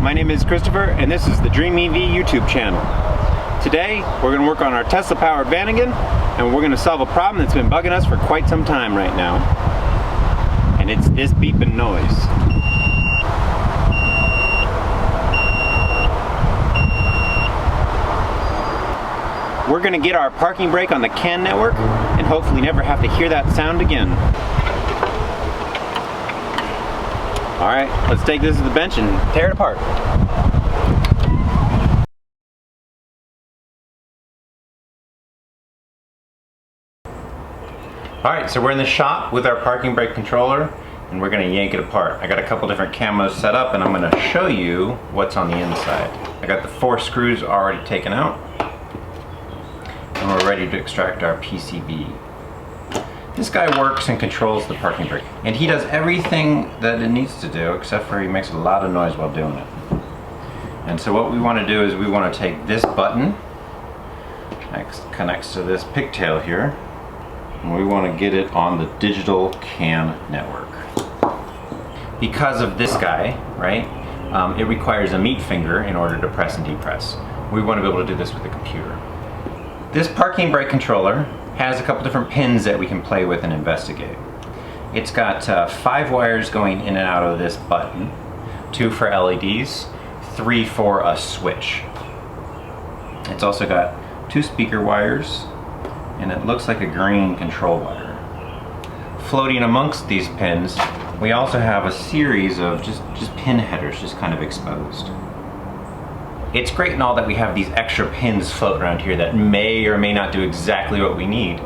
my name is Christopher and this is the Dream EV YouTube channel. Today we're going to work on our Tesla Powered Vanagon and we're going to solve a problem that's been bugging us for quite some time right now. And it's this beeping noise. We're going to get our parking brake on the CAN network and hopefully never have to hear that sound again. Alright, let's take this to the bench and tear it apart. Alright, so we're in the shop with our parking brake controller and we're going to yank it apart. I got a couple different camos set up and I'm going to show you what's on the inside. I got the 4 screws already taken out and we're ready to extract our PCB. This guy works and controls the parking brake, and he does everything that it needs to do except for he makes a lot of noise while doing it. And so what we want to do is we want to take this button, connects to this pigtail here, and we want to get it on the digital CAN network. Because of this guy, right, it requires a meat finger in order to press and depress. We want to be able to do this with the computer. This parking brake controller has a couple different pins that we can play with and investigate. It's got 5 wires going in and out of this button, 2 for LEDs, 3 for a switch. It's also got 2 speaker wires, and it looks like a green control wire. Floating amongst these pins, we also have a series of just pin headers just kind of exposed. It's great and all that we have these extra pins floating around here that may or may not do exactly what we need,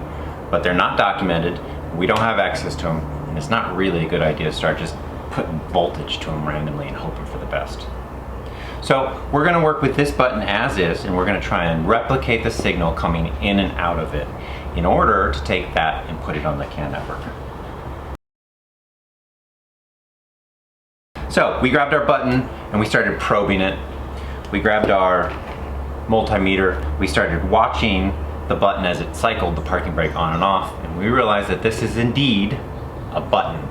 but they're not documented, we don't have access to them, and it's not really a good idea to start just putting voltage to them randomly and hoping for the best. So we're going to work with this button as is, and we're going to try and replicate the signal coming in and out of it in order to take that and put it on the CAN network. So we grabbed our button and we started probing it. We grabbed our multimeter, we started watching the button as it cycled the parking brake on and off, and we realized that this is indeed a button.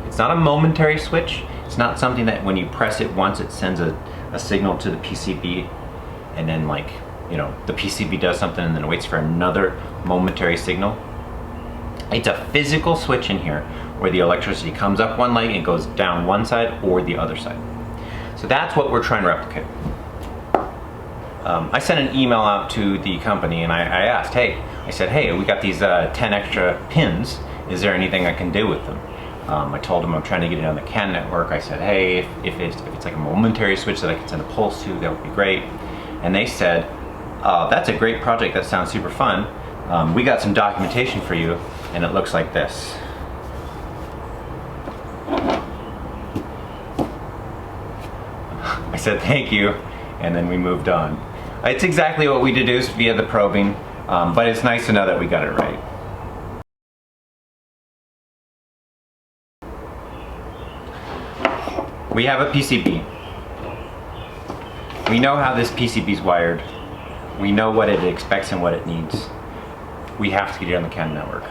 It's not a momentary switch. It's not something that when you press it once it sends a signal to the PCB and then, like, you know, the PCB does something and then it waits for another momentary signal. It's a physical switch in here where the electricity comes up one leg and goes down one side or the other side. So that's what we're trying to replicate. I sent an email out to the company and I asked, I said, hey, we got these 10 extra pins. Is there anything I can do with them? I told them I'm trying to get it on the CAN network. I said, hey, if it's like a momentary switch that I can send a pulse to, that would be great. And they said, that's a great project. That sounds super fun. We got some documentation for you, and it looks like this. I said thank you, and then we moved on. It's exactly what we deduced via the probing, but it's nice to know that we got it right. We have a PCB. We know how this PCB is wired. We know what it expects and what it needs. We have to get it on the CAN network.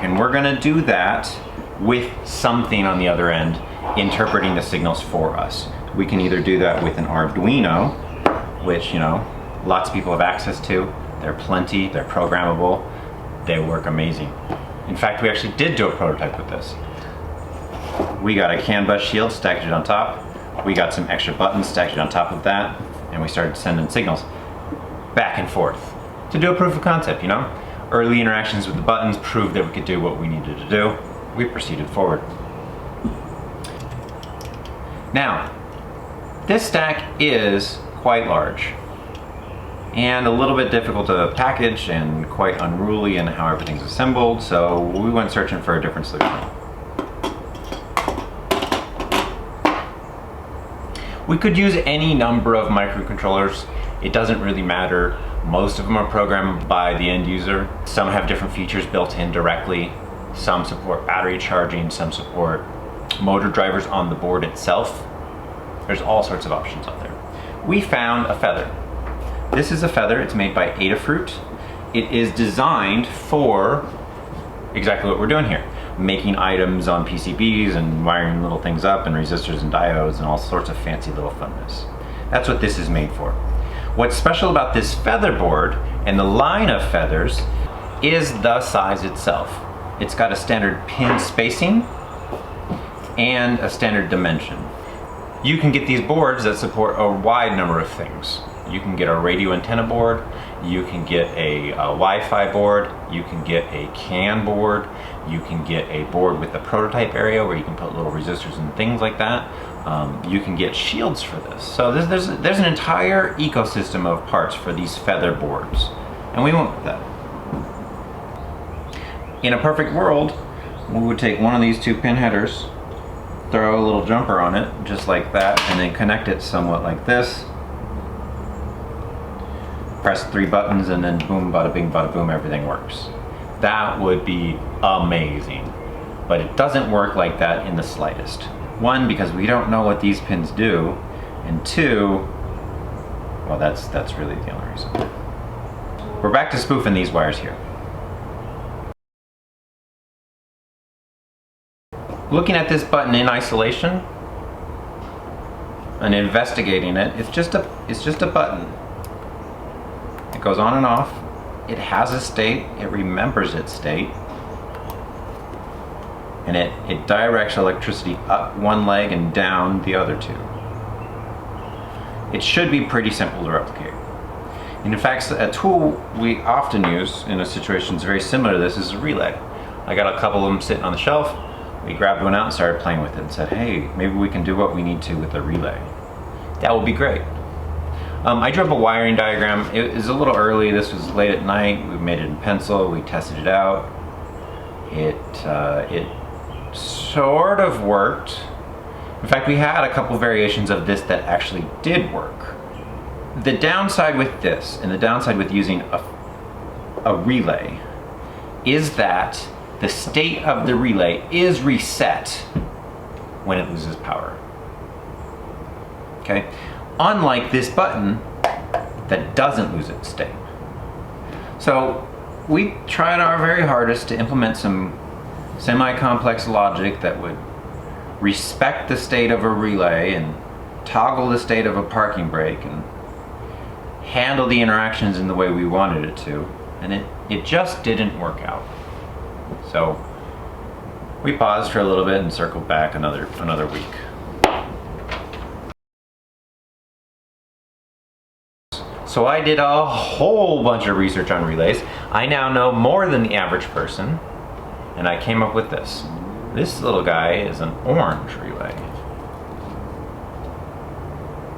And we're going to do that with something on the other end interpreting the signals for us. We can either do that with an Arduino, which, you know, lots of people have access to. They're plenty, they're programmable, they work amazing. In fact, we actually did do a prototype with this. We got a CAN bus shield, stacked it on top. We got some extra buttons, stacked it on top of that, and we started sending signals back and forth to do a proof of concept, you know? Early interactions with the buttons proved that we could do what we needed to do. We proceeded forward. Now, this stack is quite large and a little bit difficult to package and quite unruly in how everything's assembled, so we went searching for a different solution. We could use any number of microcontrollers. It doesn't really matter. Most of them are programmed by the end user. Some have different features built in directly. Some support battery charging, some support motor drivers on the board itself. There's all sorts of options out there. We found a feather. This is a feather, it's made by Adafruit. It is designed for exactly what we're doing here. making items on PCBs and wiring little things up and resistors and diodes and all sorts of fancy little funness. That's what this is made for. What's special about this feather board and the line of feathers is the size itself. It's got a standard pin spacing and a standard dimension. You can get these boards that support a wide number of things. You can get a radio antenna board, you can get a Wi-Fi board, you can get a CAN board, you can get a board with a prototype area where you can put little resistors and things like that. You can get shields for this. So there's an entire ecosystem of parts for these feather boards, and we went with that. In a perfect world, we would take one of these 2-pin headers, throw a little jumper on it, just like that, and then connect it somewhat like this. Press 3 buttons and then boom, bada bing, bada boom, everything works. That would be amazing. But it doesn't work like that in the slightest. 1, because we don't know what these pins do, and 2, well, that's really the only reason. We're back to spoofing these wires here. Looking at this button in isolation and investigating it, it's just a button. It goes on and off. It has a state. It remembers its state. And it directs electricity up one leg and down the other 2. It should be pretty simple to replicate. And in fact, a tool we often use in a situation very similar to this is a relay. I got a couple of them sitting on the shelf. We grabbed one out and started playing with it and said, hey, maybe we can do what we need to with a relay. That would be great. I drew up a wiring diagram. It was a little early. This was late at night. We made it in pencil. We tested it out. It sort of worked. In fact, we had a couple variations of this that actually did work. The downside with this and the downside with using a relay is that the state of the relay is reset when it loses power. Okay? Unlike this button that doesn't lose its state. So we tried our very hardest to implement some semi-complex logic that would respect the state of a relay and toggle the state of a parking brake and handle the interactions in the way we wanted it to, and it just didn't work out. So we paused for a little bit and circled back another week. So I did a whole bunch of research on relays. I now know more than the average person, and I came up with this. This little guy is an orange relay.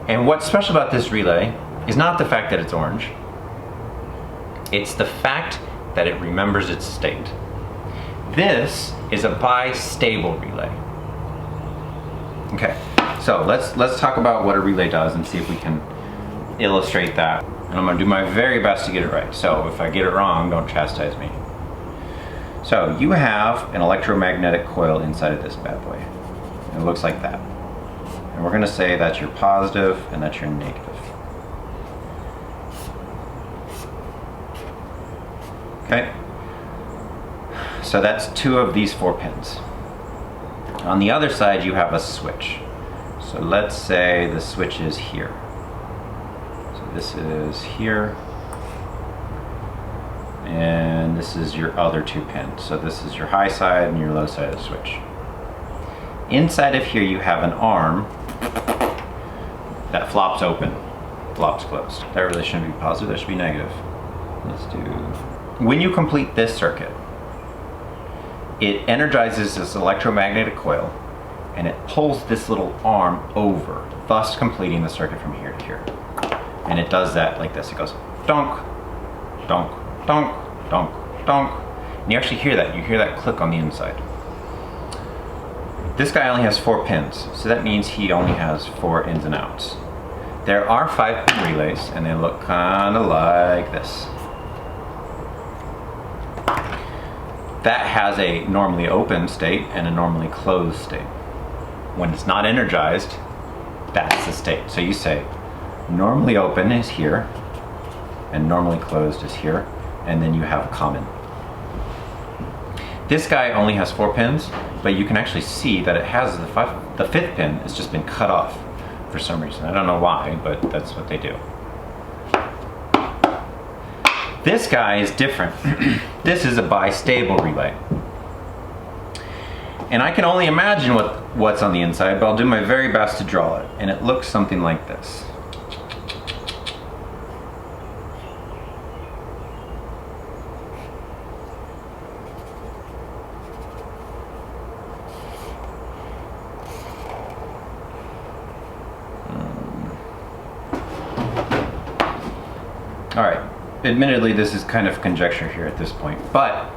And what's special about this relay is not the fact that it's orange. It's the fact that it remembers its state. This is a bistable relay. Okay, so let's talk about what a relay does and see if we can illustrate that. And I'm going to do my very best to get it right. So if I get it wrong, don't chastise me. So you have an electromagnetic coil inside of this bad boy. And it looks like that. And we're going to say that's your positive and that's your negative. Okay. So that's 2 of these 4 pins. On the other side you have a switch. So let's say the switch is here. So this is here. And this is your other 2 pins. So this is your high side and your low side of the switch. Inside of here you have an arm that flops open, flops closed. That really shouldn't be positive, that should be negative. Let's do... When you complete this circuit, it energizes this electromagnetic coil and it pulls this little arm over, thus completing the circuit from here to here. And it does that like this. It goes donk, donk, donk, donk, donk. And you actually hear that. You hear that click on the inside. This guy only has 4 pins, so that means he only has 4 ins and outs. There are 5-pin relays, and they look kind of like this. That has a normally open state and a normally closed state. When it's not energized, that's the state. So you say, normally open is here, and normally closed is here, and then you have common. This guy only has 4 pins, but you can actually see that it has the 5th pin has just been cut off for some reason. I don't know why, but that's what they do. This guy is different. This is a bistable relay. And I can only imagine what's on the inside, but I'll do my very best to draw it. And it looks something like this. All right, admittedly this is kind of conjecture here at this point, but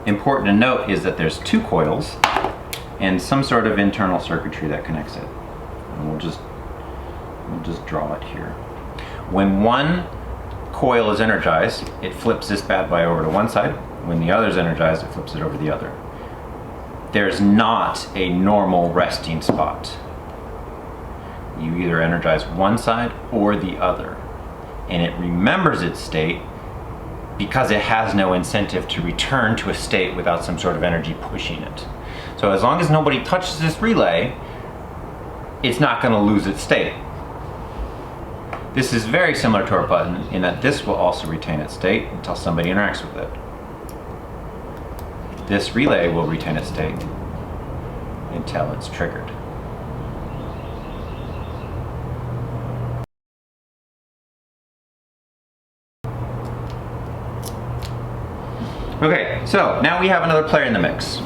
important to note is that there's 2 coils and some sort of internal circuitry that connects it. And we'll just draw it here. When one coil is energized, it flips this bad boy over to one side. When the other is energized, it flips it over the other. There's not a normal resting spot. You either energize one side or the other, and it remembers its state because it has no incentive to return to a state without some sort of energy pushing it. So as long as nobody touches this relay, it's not going to lose its state. This is very similar to our button in that this will also retain its state until somebody interacts with it. This relay will retain its state until it's triggered. Okay, so now we have another player in the mix.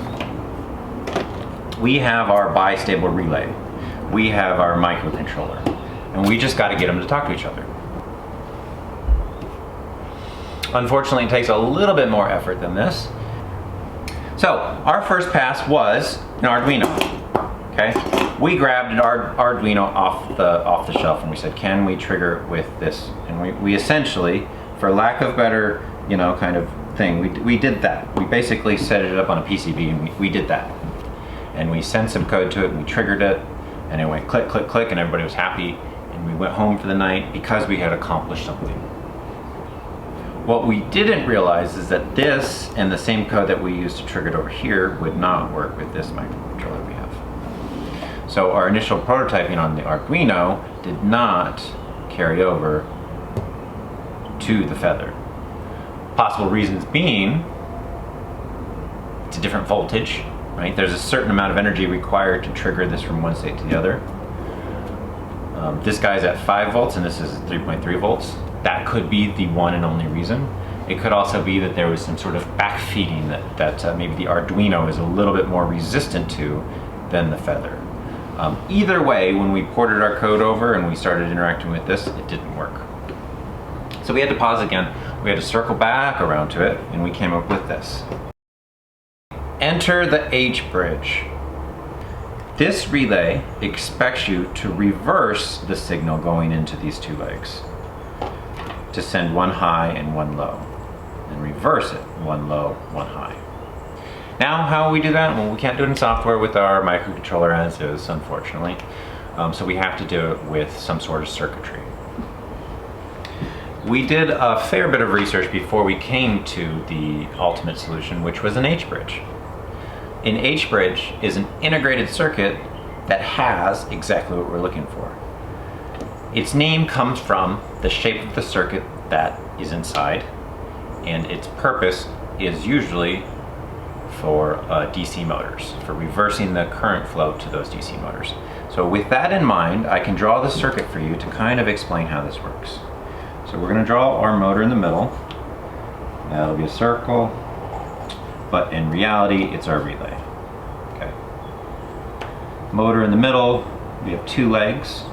We have our bistable relay. We have our microcontroller. And we just got to get them to talk to each other. Unfortunately, it takes a little bit more effort than this. So, our first pass was an Arduino. Okay? We grabbed an Arduino off the shelf and we said, can we trigger with this? And we essentially, for lack of better, kind of thing, we did that. We basically set it up on a PCB and we did that. And we sent some code to it and we triggered it and it went click, click, click and everybody was happy and we went home for the night because we had accomplished something. What we didn't realize is that this and the same code that we used to trigger it over here would not work with this microcontroller we have. So our initial prototyping on the Arduino did not carry over to the Feather. Possible reasons being, it's a different voltage, right? There's a certain amount of energy required to trigger this from one state to the other. This guy's at 5 volts and this is 3.3 volts. That could be the one and only reason. It could also be that there was some sort of backfeeding that maybe the Arduino is a little bit more resistant to than the Feather. Either way, when we ported our code over and we started interacting with this, it didn't work. So we had to pause again. We had to circle back around to it, and we came up with this. Enter the H bridge. This relay expects you to reverse the signal going into these 2 legs, to send one high and one low, and reverse it, one low, one high. Now, how we do that? Well, we can't do it in software with our microcontroller as is, unfortunately. So we have to do it with some sort of circuitry. We did a fair bit of research before we came to the ultimate solution, which was an H-bridge. An H-bridge is an integrated circuit that has exactly what we're looking for. Its name comes from the shape of the circuit that is inside, and its purpose is usually for DC motors, for reversing the current flow to those DC motors. So with that in mind, I can draw the circuit for you to kind of explain how this works. So we're going to draw our motor in the middle. That'll be a circle, but in reality, it's our relay. Okay. Motor in the middle, we have 2 legs.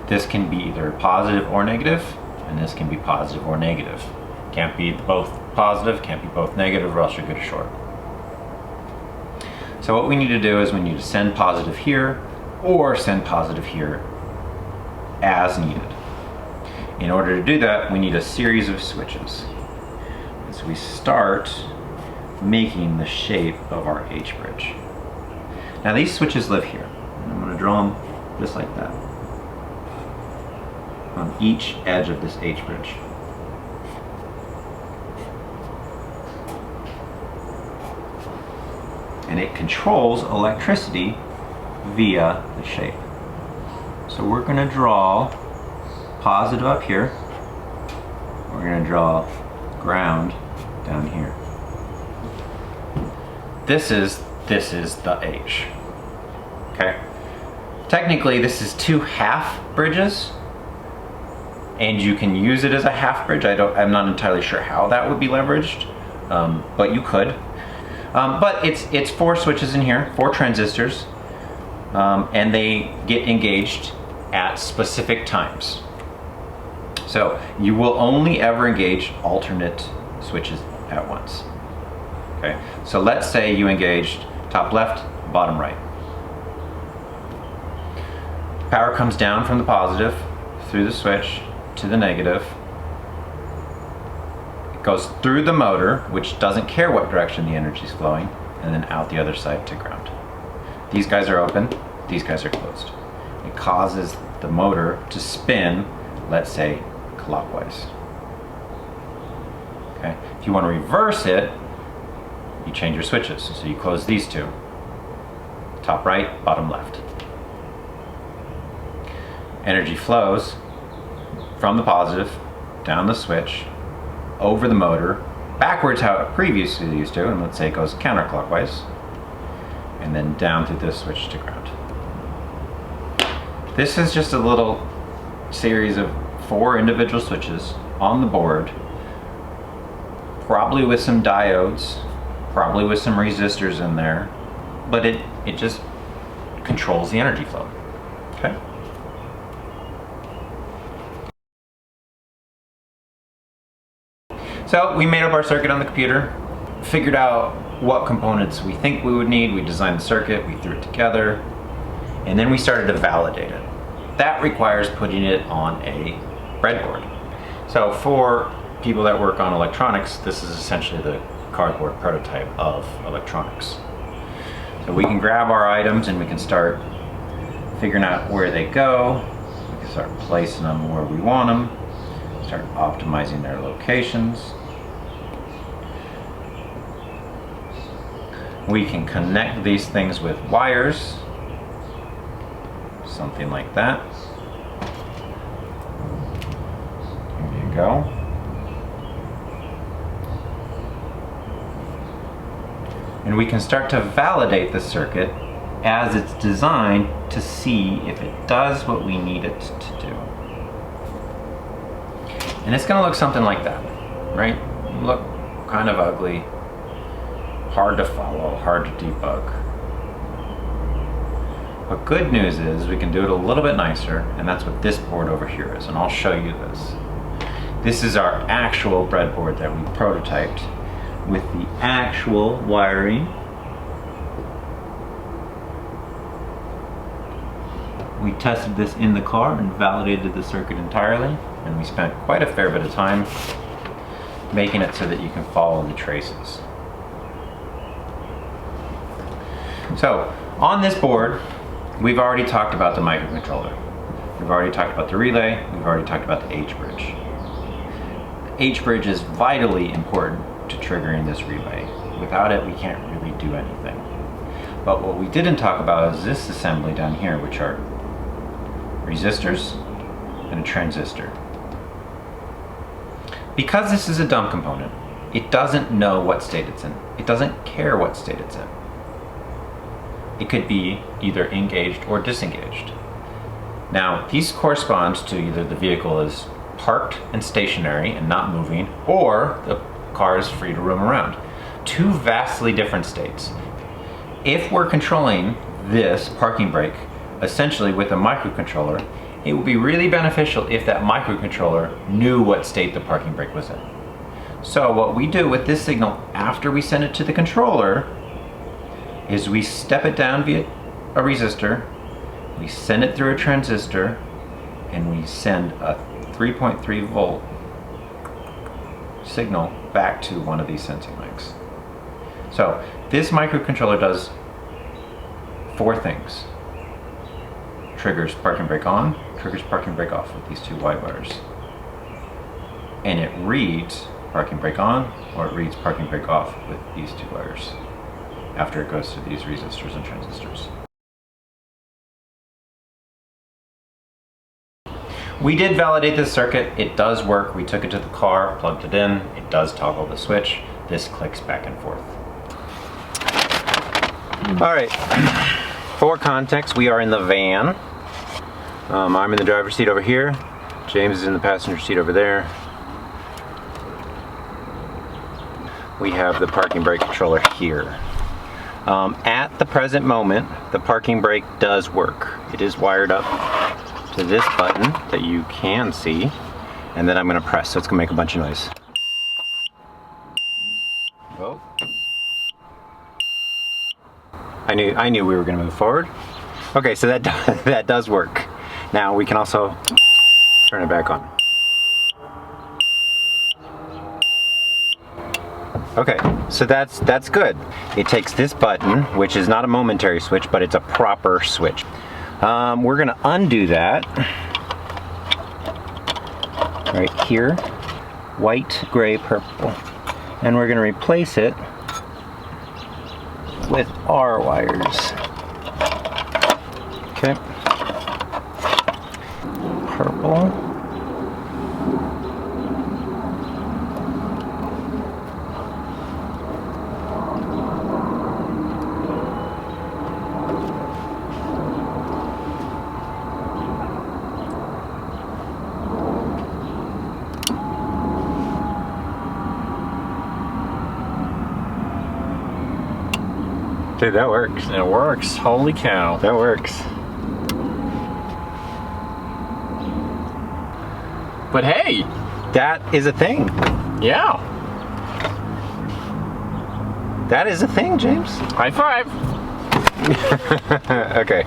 This can be either positive or negative, and this can be positive or negative. Can't be both positive, can't be both negative, or else you're good or short. So what we need to do is we need to send positive here, or send positive here as needed. In order to do that, we need a series of switches. And so we start making the shape of our H-bridge. Now these switches live here. And I'm going to draw them just like that on each edge of this H-bridge. and it controls electricity via the shape. So we're going to draw positive up here. We're going to draw ground down here. This is the H. Okay. Technically, this is 2 half bridges, and you can use it as a half bridge. I'm not entirely sure how that would be leveraged, but you could. But it's 4 switches in here, 4 transistors, and they get engaged at specific times. So you will only ever engage alternate switches at once. Okay, so let's say you engaged top left, bottom right. Power comes down from the positive through the switch to the negative. It goes through the motor, which doesn't care what direction the energy is flowing, and then out the other side to ground. These guys are open, these guys are closed. It causes the motor to spin, let's say, clockwise. Okay, if you want to reverse it, you change your switches. So you close these 2. Top right, bottom left. Energy flows from the positive, down the switch, over the motor, backwards how it previously used to, and let's say it goes counterclockwise, and then down through this switch to ground. This is just a little series of 4 individual switches on the board, probably with some diodes, probably with some resistors in there, but it just controls the energy flow. Okay? So we made up our circuit on the computer, figured out what components we think we would need, we designed the circuit, we threw it together, and then we started to validate it. That requires putting it on a breadboard. So for people that work on electronics, this is essentially the cardboard prototype of electronics. So we can grab our items and we can start figuring out where they go. We can start placing them where we want them, start optimizing their locations. We can connect these things with wires, something like that. There you go. And we can start to validate the circuit as it's designed to see if it does what we need it to do. And it's going to look something like that, right? Look kind of ugly, hard to follow, hard to debug. But good news is we can do it a little bit nicer, and that's what this board over here is, and I'll show you this. This is our actual breadboard that we prototyped with the actual wiring. We tested this in the car and validated the circuit entirely, and we spent quite a fair bit of time making it so that you can follow the traces. So on this board, we've already talked about the microcontroller. We've already talked about the relay. We've already talked about the H-bridge. The H-bridge is vitally important to triggering this relay. Without it, we can't really do anything. But what we didn't talk about is this assembly down here, which are resistors and a transistor. Because this is a dumb component, it doesn't know what state it's in. It doesn't care what state it's in. It could be either engaged or disengaged. Now, these correspond to either the vehicle is parked and stationary and not moving, or the car is free to roam around. 2 vastly different states. If we're controlling this parking brake essentially with a microcontroller, it would be really beneficial if that microcontroller knew what state the parking brake was in. So what we do with this signal after we send it to the controller is we step it down via a resistor, we send it through a transistor, and we send a 3.3 volt signal back to one of these sensing links. So this microcontroller does 4 things. Triggers parking brake on, triggers parking brake off with these 2 white wires. And it reads parking brake on, or it reads parking brake off with these 2 wires. after it goes through these resistors and transistors. We did validate this circuit. It does work. We took it to the car, plugged it in. It does toggle the switch. This clicks back and forth. All right, for context, we are in the van. I'm in the driver's seat over here. James is in the passenger seat over there. We have the parking brake controller here. At the present moment, the parking brake does work. It is wired up to this button that you can see, and then I'm going to press, so it's going to make a bunch of noise. Oh. I knew we were going to move forward. Okay, so that does work. Now we can also turn it back on. Okay, so that's good. It takes this button, which is not a momentary switch, but it's a proper switch. We're gonna undo that right here, white, gray, purple, and we're gonna replace it with our wires. Okay, purple. Dude, that works. It works. Holy cow. That works. But hey, that is a thing. Yeah. That is a thing, James. High five. Okay.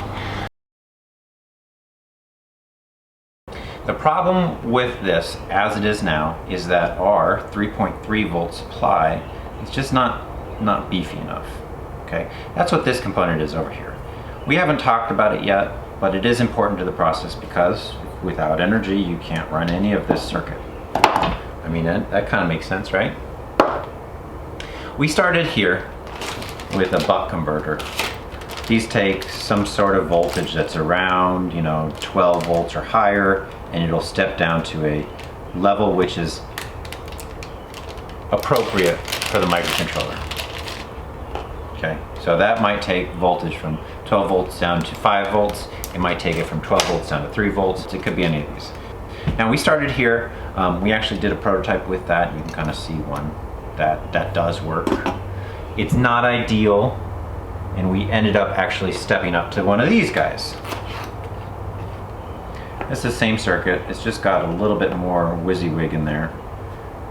The problem with this, as it is now, is that our 3.3 volt supply is just not beefy enough. Okay, that's what this component is over here. We haven't talked about it yet, but it is important to the process because without energy, you can't run any of this circuit. I mean, that kind of makes sense, right? We started here with a buck converter. These take some sort of voltage that's around, 12 volts or higher, and it'll step down to a level which is appropriate for the microcontroller. Okay, so that might take voltage from 12 volts down to 5 volts. It might take it from 12 volts down to 3 volts. It could be any of these. Now we started here. We actually did a prototype with that. You can kind of see one that does work. It's not ideal, and we ended up actually stepping up to one of these guys. It's the same circuit. It's just got a little bit more WYSIWYG in there,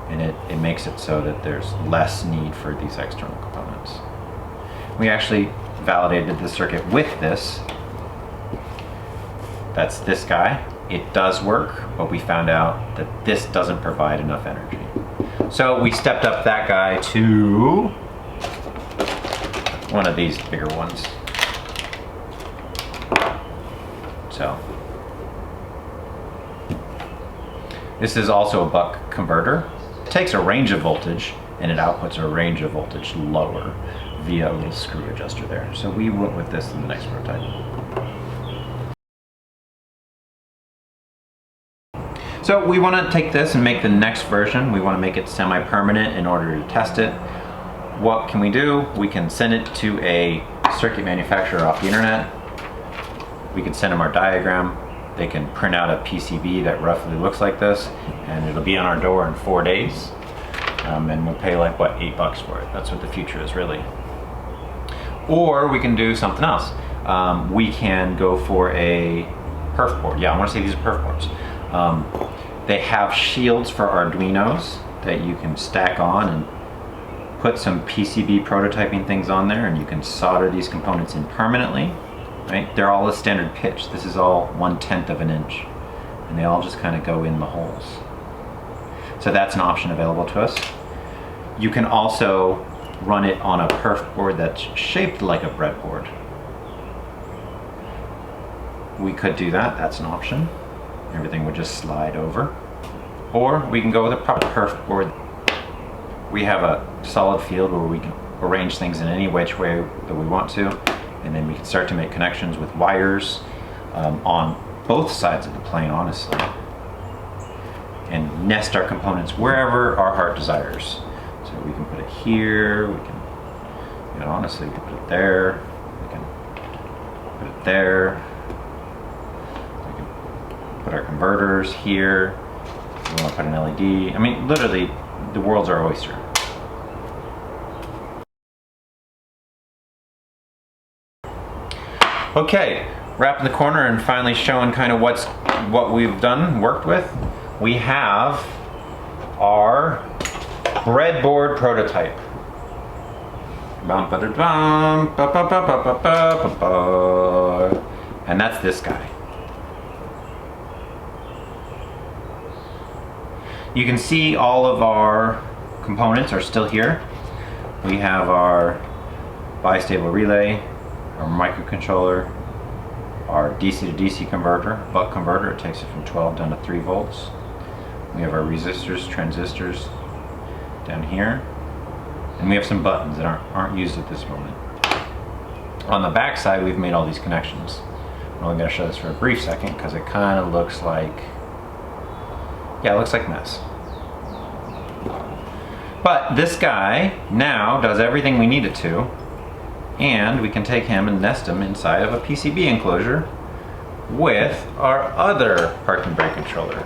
and it makes it so that there's less need for these external components. We actually validated the circuit with this. That's this guy. It does work, but we found out that this doesn't provide enough energy. So we stepped up that guy to one of these bigger ones. So this is also a buck converter. It takes a range of voltage and it outputs a range of voltage lower via a little screw adjuster there. So we went with this in the next prototype. So we want to take this and make the next version. We want to make it semi-permanent in order to test it. What can we do? We can send it to a circuit manufacturer off the internet. We can send them our diagram. They can print out a PCB that roughly looks like this, and it'll be on our door in 4 days. And we'll pay like, what, $8 for it. That's what the future is, really. Or we can do something else. We can go for a perf board. Yeah, I want to say these are perf boards. They have shields for Arduinos that you can stack on and put some PCB prototyping things on there, and you can solder these components in permanently. Right? They're all a standard pitch. This is all 1/10 of an inch, and they all just kind of go in the holes. So that's an option available to us. You can also run it on a perf board that's shaped like a breadboard. We could do that. That's an option. Everything would just slide over. Or we can go with a proper perf board. We have a solid field where we can arrange things in any which way that we want to. And then we can start to make connections with wires on both sides of the plane, honestly. And nest our components wherever our heart desires. So we can put it here, we can, honestly, we can put it there, we can put it there. We can put our converters here. We want to put an LED. I mean, literally, the world's our oyster. Okay, wrapping the corner and finally showing kind of what we've worked with. We have our breadboard prototype. And that's this guy. You can see all of our components are still here. We have our bistable relay, our microcontroller, our DC to DC converter, buck converter. It takes it from 12 down to 3 volts. We have our resistors, transistors down here, and we have some buttons that aren't used at this moment. On the back side, we've made all these connections. I'm only going to show this for a brief second because it kind of looks like, yeah, it looks like mess. But this guy now does everything we need it to, and we can take him and nest him inside of a PCB enclosure with our other parking brake controller.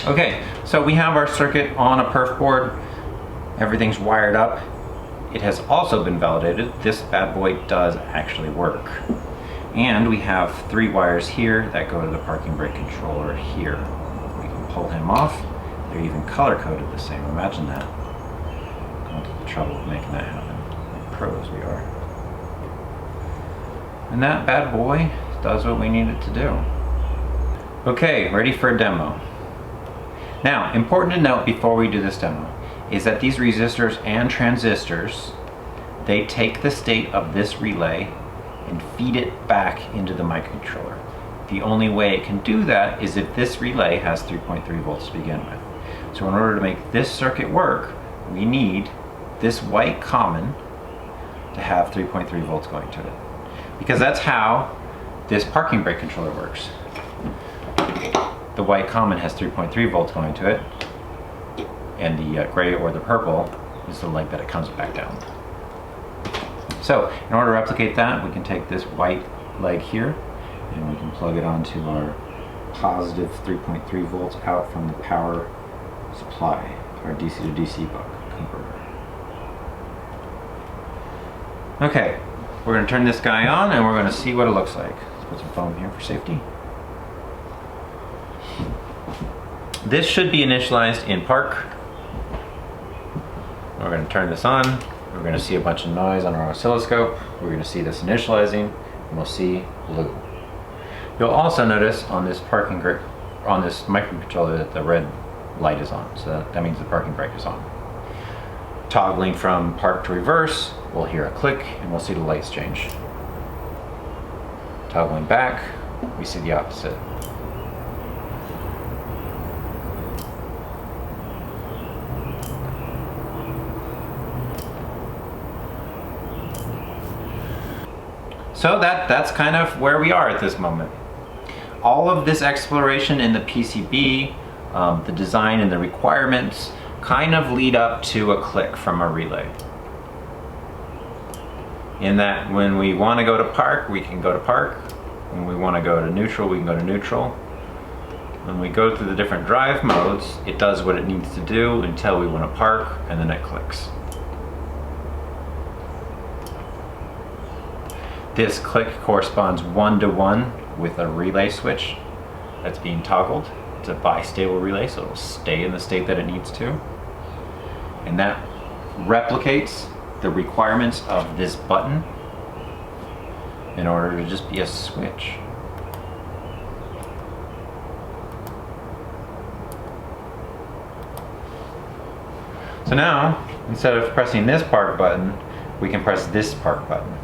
Okay, so we have our circuit on a perf board. Everything's wired up. It has also been validated. This bad boy does actually work. And we have 3 wires here that go to the parking brake controller here. We can pull him off. They're even color coded the same. Imagine that. Going to the trouble of making that happen. Like pros we are. And that bad boy does what we need it to do. Okay, ready for a demo. Now, important to note before we do this demo is that these resistors and transistors, they take the state of this relay and feed it back into the microcontroller. The only way it can do that is if this relay has 3.3 volts to begin with. So in order to make this circuit work, we need this white common to have 3.3 volts going to it. Because that's how this parking brake controller works. The white common has 3.3 volts going to it, and the gray or the purple is the leg that it comes back down. So in order to replicate that, we can take this white leg here and we can plug it onto our positive 3.3 volts out from the power supply, our DC to DC buck converter. Okay, we're going to turn this guy on and we're going to see what it looks like. Let's put some foam here for safety. This should be initialized in park. We're going to turn this on. We're going to see a bunch of noise on our oscilloscope. We're going to see this initializing, and we'll see blue. You'll also notice on this on this microcontroller that the red light is on, so that means the parking brake is on. Toggling from park to reverse, we'll hear a click and we'll see the lights change. Toggling back, we see the opposite. So that's kind of where we are at this moment. All of this exploration in the PCB, the design and the requirements kind of lead up to a click from a relay. In that when we want to go to park, we can go to park. When we want to go to neutral, we can go to neutral. When we go through the different drive modes, it does what it needs to do until we want to park, and then it clicks. This click corresponds 1-to-1 with a relay switch that's being toggled. It's a bistable relay, so it'll stay in the state that it needs to. And that replicates the requirements of this button in order to just be a switch. So now, instead of pressing this park button, we can press this park button.